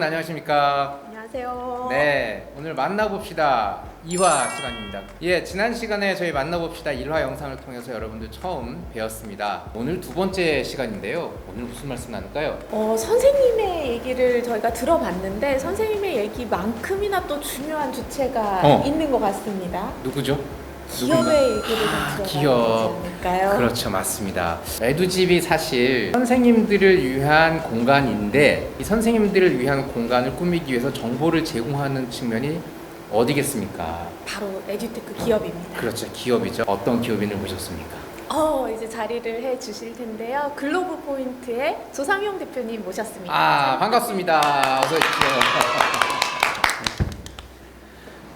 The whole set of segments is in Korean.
여러분 안녕하십니까? 안녕하세요. 네, 오늘 만나봅시다 2화 시간입니다. 예, 지난 시간에 저희 만나봅시다 1화 영상을 통해서 여러분들 처음 뵈었습니다. 오늘 두 번째 시간인데요. 오늘 무슨 말씀 나눌까요? 선생님의 얘기를 저희가 들어봤는데 선생님의 얘기만큼이나 또 중요한 주체가 있는 것 같습니다. 누구죠? 기업의 얘기를 좀 들어봐야 기업. 되지 않을까요? 그렇죠, 맞습니다. 에듀집이 사실 선생님들을 위한 공간인데 이 선생님들을 위한 공간을 꾸미기 위해서 정보를 제공하는 측면이 어디겠습니까? 바로 에듀테크 기업입니다. 그렇죠, 기업이죠. 어떤 기업인을 보셨습니까? 이제 자리를 해 주실 텐데요. 글로브 포인트의 조상용 대표님 모셨습니다. 반갑습니다. 어서 오십시오.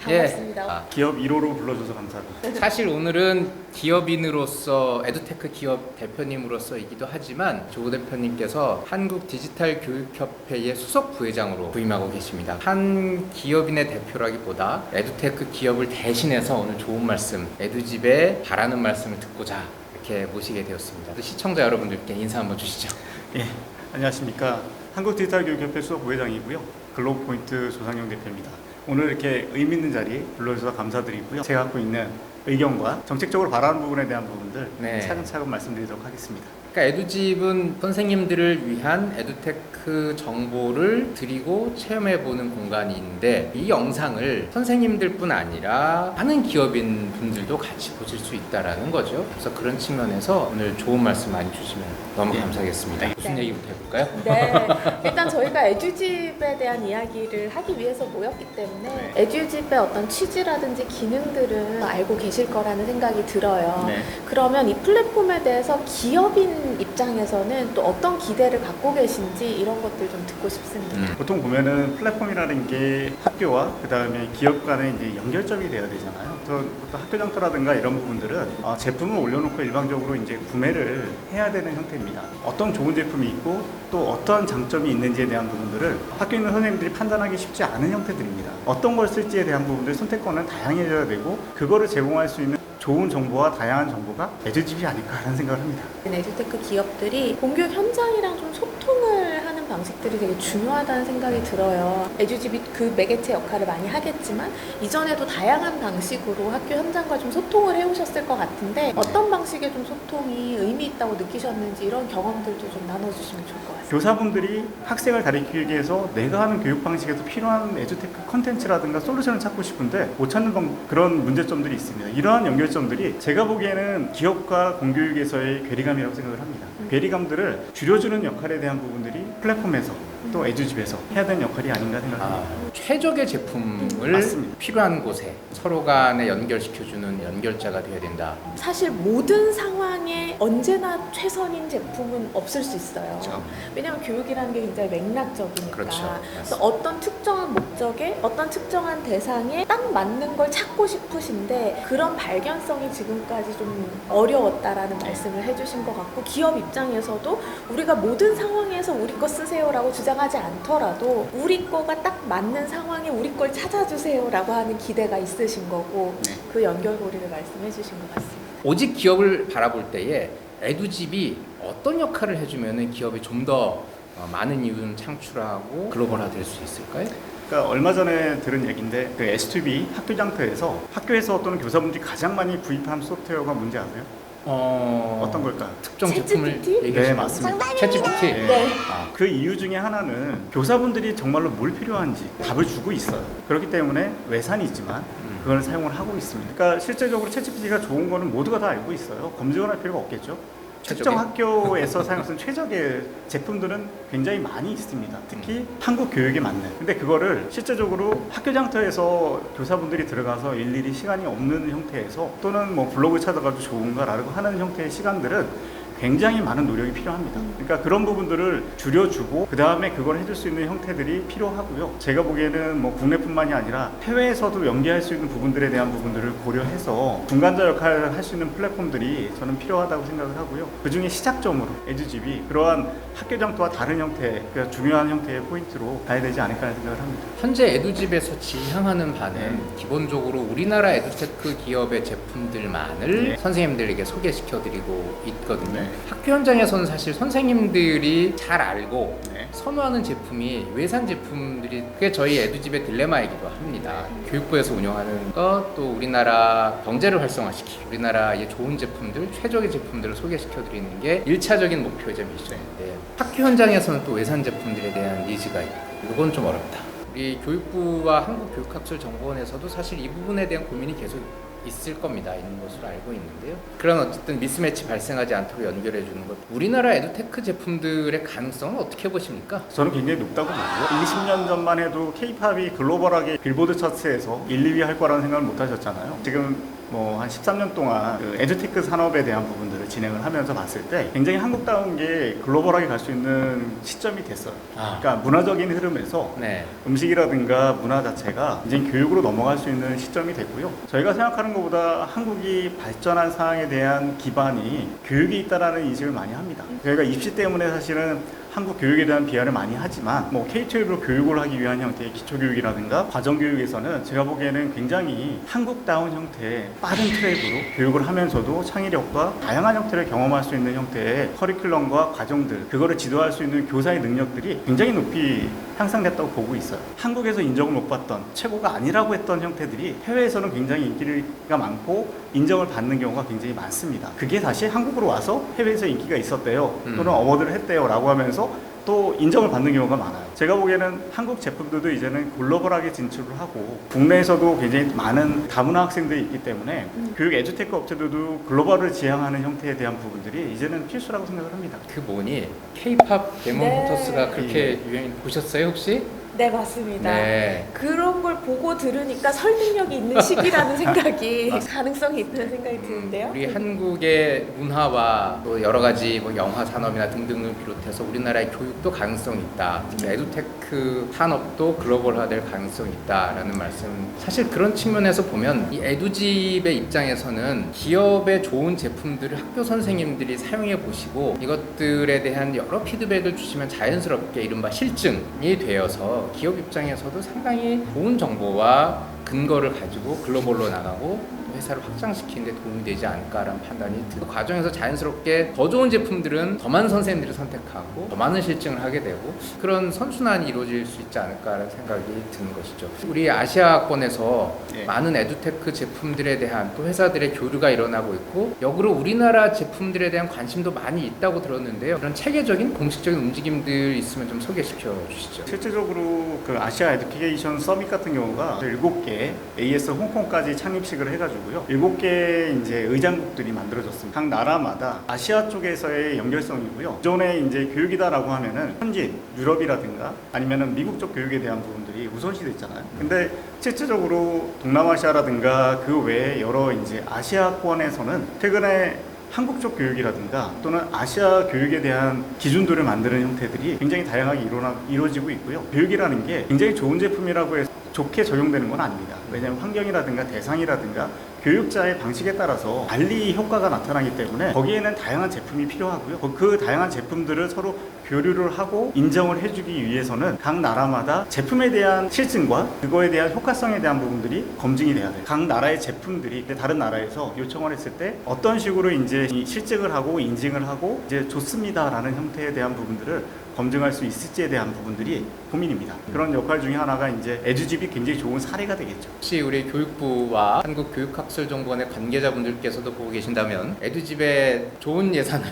반갑습니다. 기업 1호로 불러줘서 감사합니다. 사실 오늘은 기업인으로서 에듀테크 기업 대표님으로서이기도 하지만 조 대표님께서 한국 디지털 교육협회의 수석 부회장으로 부임하고 계십니다. 한 기업인의 대표라기보다 에듀테크 기업을 대신해서 오늘 좋은 말씀, 에듀집에 바라는 말씀을 듣고자 이렇게 모시게 되었습니다. 시청자 여러분들께 인사 한번 주시죠. 예, 안녕하십니까. 한국 디지털 교육협회 수석 부회장이고요. 글로브 포인트 조상용 대표입니다. 오늘 이렇게 의미 있는 자리 불러주셔서 감사드리고요. 제가 갖고 있는 의견과 정책적으로 바라는 부분에 대한 부분들 차근차근 말씀드리도록 하겠습니다. 그러니까 에듀집은 선생님들을 위한 에듀테크 정보를 드리고 체험해보는 공간인데 이 영상을 선생님들뿐 아니라 많은 기업인 분들도 같이 보실 수 있다라는 거죠. 그래서 그런 측면에서 오늘 좋은 말씀 많이 주시면 너무 감사하겠습니다. 무슨 얘기부터 해볼까요? 네, 일단 저희가 에듀집에 대한 이야기를 하기 위해서 모였기 때문에 에듀집의 어떤 취지라든지 기능들은 알고 계실 거라는 생각이 들어요. 그러면 이 플랫폼에 대해서 기업인 입장에서는 또 어떤 기대를 갖고 계신지 이런 것들 좀 듣고 싶습니다. 보통 보면은 플랫폼이라는 게 학교와 그 다음에 기업 간의 이제 연결점이 되어야 되잖아요. 보통 학교 장터라든가 이런 부분들은 제품을 올려놓고 일방적으로 이제 구매를 해야 되는 형태입니다. 어떤 좋은 제품이 있고 또 어떤 장점이 있는지에 대한 부분들을 학교에 있는 선생님들이 판단하기 쉽지 않은 형태들입니다. 어떤 걸 쓸지에 대한 부분들 선택권은 다양해져야 되고 그거를 제공할 수 있는 좋은 정보와 다양한 정보가 에듀집이 아닐까 하는 생각을 합니다. 에듀테크 기업들이 공교육 현장이랑 좀 소통을 하는 방식들이 되게 중요하다는 생각이 들어요. 에듀집이 그 매개체 역할을 많이 하겠지만 이전에도 다양한 방식으로 학교 현장과 좀 소통을 해오셨을 것 같은데 어떤 방식의 좀 소통이 의미 있다고 느끼셨는지 이런 경험들도 좀 나눠주시면 좋을 것 같습니다. 교사분들이 학생을 가르치기 위해서 내가 하는 교육 방식에서 필요한 에듀테크 컨텐츠라든가 솔루션을 찾고 싶은데 못 찾는 그런 문제점들이 있습니다. 이러한 연결점들이 제가 보기에는 기업과 공교육에서의 괴리감이라고 생각을 합니다. 괴리감들을 줄여주는 역할에 대한 부분들이 플랫폼에서 또 에듀집에서 해야 되는 역할이 아닌가 생각합니다. 최적의 제품을 맞습니다. 필요한 곳에 서로 간에 연결시켜주는 연결자가 되어야 된다. 사실 모든 상황에 언제나 최선인 제품은 없을 수 있어요. 그렇죠. 왜냐하면 교육이라는 게 굉장히 맥락적이니까. 그렇죠. 그래서 어떤 특정한 목적에 어떤 특정한 대상에 딱 맞는 걸 찾고 싶으신데 그런 발견성이 지금까지 좀 어려웠다라는 말씀을 해주신 것 같고 기업 입장에서도 우리가 모든 상황에서 우리 거 쓰세요라고 주장하지 않더라도 우리 거가 딱 맞는 상황에 우리 걸 찾아주세요라고 하는 기대가 있으신 거고 그 연결고리를 말씀해 주신 것 같습니다. 오직 기업을 바라볼 때에 에듀집이 어떤 역할을 해주면 기업이 좀 더 많은 이윤을 창출하고 글로벌화 될 수 있을까요? 그러니까 얼마 전에 들은 얘기인데 그 S2B 학교 장터에서 학교에서 또는 교사분들이 가장 많이 구입한 소프트웨어가 뭔지 아세요? 어떤 걸까요? 특정 제품을 챗GPT? 얘기하시는 네, 맞습니다. 챗GPT. 네. 그 이유 중에 하나는 교사분들이 정말로 뭘 필요한지 답을 주고 있어요. 그렇기 때문에 외산이지만 그걸 사용을 하고 있습니다. 그러니까 실제적으로 챗GPT가 좋은 거는 모두가 다 알고 있어요. 검증을 할 필요가 없겠죠. 특정 학교에서 사용하는 최적의 제품들은 굉장히 많이 있습니다. 특히 한국 교육에 맞는. 근데 그거를 실제적으로 학교 장터에서 교사분들이 들어가서 일일이 시간이 없는 형태에서 또는 뭐 블로그 찾아가지고 좋은가라고 하는 형태의 시간들은 굉장히 많은 노력이 필요합니다. 그러니까 그런 부분들을 줄여주고 그 다음에 그걸 해줄 수 있는 형태들이 필요하고요. 제가 보기에는 뭐 국내뿐만이 아니라 해외에서도 연계할 수 있는 부분들에 대한 부분들을 고려해서 중간자 역할을 할 수 있는 플랫폼들이 저는 필요하다고 생각을 하고요. 그 중에 시작점으로 에듀집이 그러한 학교 장터와 다른 형태, 그러니까 중요한 형태의 포인트로 가야 되지 않을까 생각을 합니다. 현재 에듀집에서 지향하는 바는 기본적으로 우리나라 에듀테크 기업의 제품들만을 선생님들에게 소개시켜드리고 있거든요. 네. 학교 현장에서는 사실 선생님들이 잘 알고 네. 선호하는 제품이 외산 제품들이 그게 저희 에듀집의 딜레마이기도 합니다. 교육부에서 운영하는 것 또 우리나라 경제를 활성화시키고 우리나라의 좋은 제품들, 최적의 제품들을 소개시켜 드리는 게 1차적인 목표이자 미션인데 학교 현장에서는 또 외산 제품들에 대한 니즈가 있고 이건 좀 어렵다. 우리 교육부와 한국교육학술정보원에서도 사실 이 부분에 대한 고민이 계속 있을 겁니다. 있는 것으로 알고 있는데요. 그런 어쨌든 미스매치 발생하지 않도록 연결해 주는 것. 우리나라 에듀테크 제품들의 가능성은 어떻게 보십니까? 저는 굉장히 높다고 보고요. 20년 전만 해도 K-팝이 글로벌하게 빌보드 차트에서 1, 2위 할 거라는 생각을 못 하셨잖아요. 지금 뭐 한 13년 동안 그 에듀테크 산업에 대한 부분들을 진행을 하면서 봤을 때 굉장히 한국다운 게 글로벌하게 갈 수 있는 시점이 됐어요. 그러니까 문화적인 흐름에서 네. 음식이라든가 문화 자체가 이제 교육으로 넘어갈 수 있는 시점이 됐고요. 저희가 생각하는 것보다 한국이 발전한 사항에 대한 기반이 교육이 있다라는 인식을 많이 합니다. 저희가 입시 때문에 사실은 한국 교육에 대한 비하를 많이 하지만 뭐 K-12로 교육을 하기 위한 형태의 기초교육이라든가 과정교육에서는 제가 보기에는 굉장히 한국다운 형태의 빠른 트랙으로 교육을 하면서도 창의력과 다양한 형태를 경험할 수 있는 형태의 커리큘럼과 과정들 그거를 지도할 수 있는 교사의 능력들이 굉장히 높이 향상됐다고 보고 있어요. 한국에서 인정을 못 받던 최고가 아니라고 했던 형태들이 해외에서는 굉장히 인기가 많고 인정을 받는 경우가 굉장히 많습니다. 그게 다시 한국으로 와서 해외에서 인기가 있었대요 또는 어워드를 했대요 라고 하면서 또 인정을 받는 경우가 많아요. 제가 보기에는 한국 제품들도 이제는 글로벌하게 진출을 하고 국내에서도 굉장히 많은 다문화 학생들이 있기 때문에 교육 에듀테크 업체들도 글로벌을 지향하는 형태에 대한 부분들이 이제는 필수라고 생각을 합니다. 그 뭐니 K-팝 데몬 네. 헌터스가 그렇게 유행 보셨어요 혹시? 네, 맞습니다. 네. 그런 걸 보고 들으니까 설득력이 있는 시기라는 생각이 가능성이 있다는 생각이 드는데요. 우리 한국의 문화와 또 여러 가지 뭐 영화 산업이나 등등을 비롯해서 우리나라의 교육도 가능성이 있다. 특히 에듀테크 산업도 글로벌화될 가능성이 있다라는 말씀. 사실 그런 측면에서 보면 이 에듀집의 입장에서는 기업의 좋은 제품들을 학교 선생님들이 사용해 보시고 이것들에 대한 여러 피드백을 주시면 자연스럽게 이른바 실증이 되어서 기업 입장에서도 상당히 좋은 정보와 근거를 가지고 글로벌로 나가고 회사를 확장시키는 데 도움이 되지 않을까라는 판단이 그 과정에서 자연스럽게 더 좋은 제품들은 더 많은 선생님들이 선택하고 더 많은 실증을 하게 되고 그런 선순환이 이루어질 수 있지 않을까라는 생각이 드는 것이죠. 우리 아시아권에서 많은 에듀테크 제품들에 대한 또 회사들의 교류가 일어나고 있고 역으로 우리나라 제품들에 대한 관심도 많이 있다고 들었는데요. 그런 체계적인 공식적인 움직임들 있으면 좀 소개시켜 주시죠. 실질적으로 그 아시아 에듀케이션 서밋 같은 경우가 7개 AS 홍콩까지 창립식을 해가지고요. 7개 이제 의장국들이 만들어졌습니다. 각 나라마다 아시아 쪽에서의 연결성이고요. 기존에 이제 교육이다라고 하면은 현지 유럽이라든가 아니면은 미국 쪽 교육에 대한 부분들이 우선시 됐잖아요. 근데 실질적으로 동남아시아라든가 그 외에 여러 이제 아시아권에서는 최근에 한국 쪽 교육이라든가 또는 아시아 교육에 대한 기준들을 만드는 형태들이 굉장히 다양하게 이루어지고 있고요. 교육이라는 게 굉장히 좋은 제품이라고 해서 좋게 적용되는 건 아닙니다. 왜냐하면 환경이라든가 대상이라든가 교육자의 방식에 따라서 달리 효과가 나타나기 때문에 거기에는 다양한 제품이 필요하고요. 그 다양한 제품들을 서로 교류를 하고 인정을 해주기 위해서는 각 나라마다 제품에 대한 실증과 그거에 대한 효과성에 대한 부분들이 검증이 돼야 돼요. 각 나라의 제품들이 다른 나라에서 요청을 했을 때 어떤 식으로 이제 실증을 하고 인증을 하고 이제 좋습니다라는 형태에 대한 부분들을 검증할 수 있을지에 대한 부분들이 고민입니다. 그런 역할 중에 하나가 이제 에듀집이 굉장히 좋은 사례가 되겠죠. 혹시 우리 교육부와 한국교육학술정보원의 관계자분들께서도 보고 계신다면 에듀집의 좋은 예산을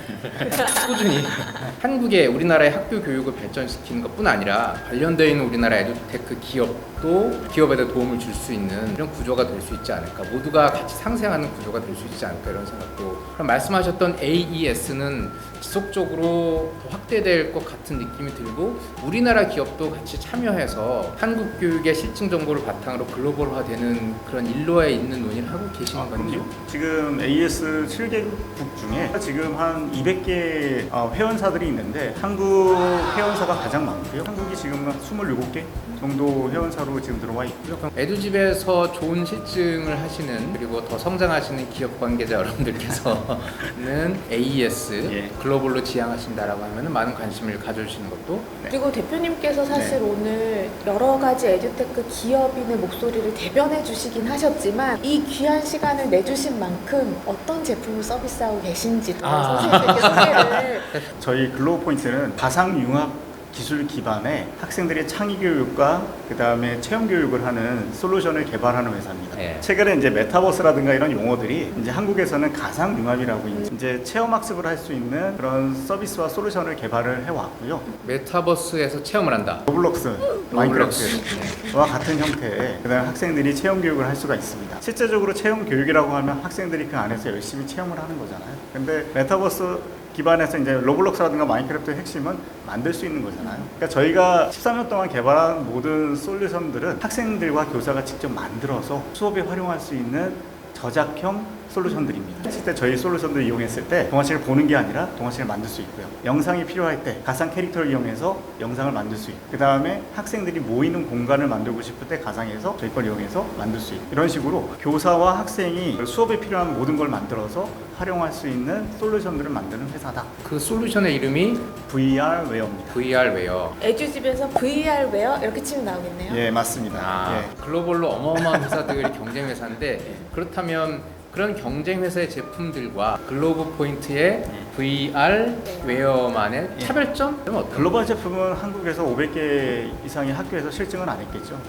꾸준히 한국의 우리나라의 학교 교육을 발전시키는 것뿐 아니라 관련되어 있는 우리나라 에듀테크 기업도 기업에도 도움을 줄 수 있는 이런 구조가 될 수 있지 않을까, 모두가 같이 상생하는 구조가 될 수 있지 않을까 이런 생각도. 그럼 말씀하셨던 AES는 지속적으로 더 확대될 것 같은 느낌이 들고 우리나라 기업도 같이 참여해서 한국 교육의 실증 정보를 바탕으로 글로벌화되는 그런 일로에 있는 논의를 하고 계시는 건지요? 지금 AES 7개국 중에 지금 한 200개 회원사들이 있는데 한국 회원사가 가장 많고요. 한국이 지금 한 27개 정도 회원사로 지금 들어와 있고요. 그럼 에듀집에서 좋은 실증을 하시는 그리고 더 성장하시는 기업 관계자 여러분들께서는 AES 예. 글로벌로 지향하신다라고 하면 많은 관심을 가져주실 알려주시는 것도 그리고 대표님께서 사실 네. 오늘 여러 가지 에듀테크 기업인의 목소리를 대변해 주시긴 하셨지만 이 귀한 시간을 내주신 만큼 어떤 제품을 서비스하고 계신지도 선생님께 소개를 저희 글로우 포인트는 가상융합 기술 기반의 학생들의 창의 교육과 그 다음에 체험 교육을 하는 솔루션을 개발하는 회사입니다. 네. 최근에 이제 메타버스라든가 이런 용어들이 이제 한국에서는 가상융합이라고 이제 체험 학습을 할 수 있는 그런 서비스와 솔루션을 개발을 해왔고요. 메타버스에서 체험을 한다. 로블록스, 마인크래프트 로블록스. 와 같은 형태의 그다음에 학생들이 체험 교육을 할 수가 있습니다. 실제적으로 체험 교육이라고 하면 학생들이 그 안에서 열심히 체험을 하는 거잖아요. 근데 메타버스 기반에서 이제 로블록스라든가 마인크래프트의 핵심은 만들 수 있는 거잖아요. 그러니까 저희가 13년 동안 개발한 모든 솔루션들은 학생들과 교사가 직접 만들어서 수업에 활용할 수 있는 저작형 솔루션들입니다. 실제 저희 솔루션들 이용했을 때 동화책을 보는 게 아니라 동화책을 만들 수 있고요. 영상이 필요할 때 가상 캐릭터를 이용해서 영상을 만들 수 있고, 그 다음에 학생들이 모이는 공간을 만들고 싶을 때 가상에서 저희 걸 이용해서 만들 수 있고, 이런 식으로 교사와 학생이 수업에 필요한 모든 걸 만들어서 활용할 수 있는 솔루션들을 만드는 회사다. 그 솔루션의 이름이 VR 웨어입니다. VR웨어. 에듀집에서 VR웨어 이렇게 치면 나오겠네요. 예, 맞습니다. 아, 예. 글로벌로 어마어마한 회사들이 경쟁 회사인데 그렇다면 그런 경쟁 회사의 제품들과 글로브 포인트의 VR 웨어만의 차별점은 어떤? 글로벌 제품은 한국에서 500개 이상의 학교에서 실증은 안 했겠죠.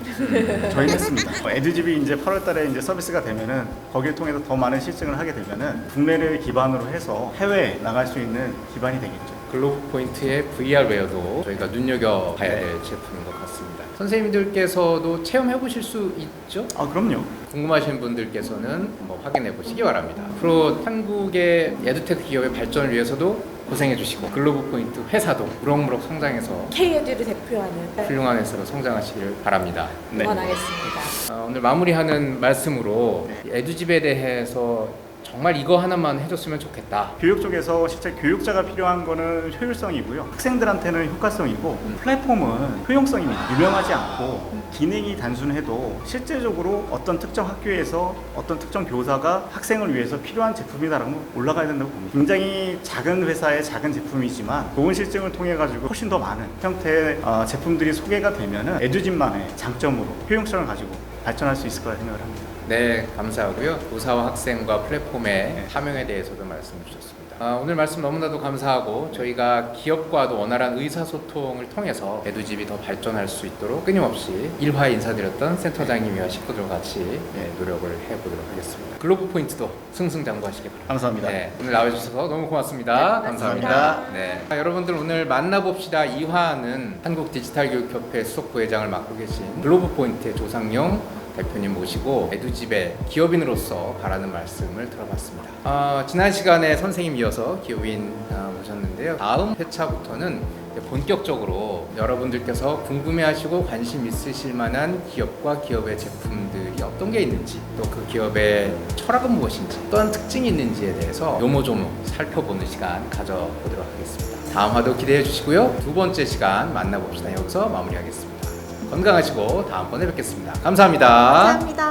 저희는 했습니다. 에듀집이 이제 8월달에 이제 서비스가 되면은 거기를 통해서 더 많은 실증을 하게 되면은 국내를 기반으로 해서 해외에 나갈 수 있는 기반이 되겠죠. 글로브 포인트의 VR웨어도 저희가 눈여겨봐야 될 제품인 것 같습니다. 선생님들께서도 체험해 보실 수 있죠? 아, 그럼요. 궁금하신 분들께서는 한번 확인해 보시기 바랍니다. 앞으로 한국의 에듀테크 기업의 발전을 위해서도 고생해 주시고 글로브 포인트 회사도 무럭무럭 성장해서 K에듀를 대표하는 훌륭한 회사로 성장하시길 바랍니다. 네. 응원하겠습니다. 오늘 마무리하는 말씀으로 에듀집에 대해서 정말 이거 하나만 해줬으면 좋겠다. 교육 쪽에서 실제 교육자가 필요한 거는 효율성이고요. 학생들한테는 효과성이고, 플랫폼은 효용성입니다. 유명하지 않고 기능이 단순해도 실제적으로 어떤 특정 학교에서 어떤 특정 교사가 학생을 위해서 필요한 제품이다라고 올라가야 된다고 봅니다. 굉장히 작은 회사의 작은 제품이지만 좋은 실증을 통해 가지고 훨씬 더 많은 형태의 제품들이 소개가 되면은 에듀집만의 장점으로 효용성을 가지고 발전할 수 있을 거라 생각을 합니다. 네, 감사하고요. 교사와 학생과 플랫폼의 사명에 대해서도 말씀 주셨습니다. 오늘 말씀 너무나도 감사하고 저희가 기업과도 원활한 의사소통을 통해서 에듀집이 더 발전할 수 있도록 끊임없이 일화 인사드렸던 센터장님과 식구들과 같이 노력을 해보도록 하겠습니다. 글로브 포인트도 승승장구하시기 바랍니다. 감사합니다. 네, 오늘 나와주셔서 너무 고맙습니다. 네, 감사합니다. 네. 여러분들 오늘 만나봅시다 2화는 한국 디지털 교육협회 수석 부회장을 맡고 계신 글로브 포인트의 조상용 대표님 모시고 에듀집의 기업인으로서 바라는 말씀을 들어봤습니다. 지난 시간에 선생님 이어서 기업인 모셨는데요. 다음 회차부터는 본격적으로 여러분들께서 궁금해하시고 관심 있으실 만한 기업과 기업의 제품들이 어떤 게 있는지, 또 그 기업의 철학은 무엇인지, 어떤 특징이 있는지에 대해서 요모조모 살펴보는 시간 가져보도록 하겠습니다. 다음 화도 기대해 주시고요. 두 번째 시간 만나봅시다. 여기서 마무리하겠습니다. 건강하시고 다음번에 뵙겠습니다. 감사합니다. 감사합니다.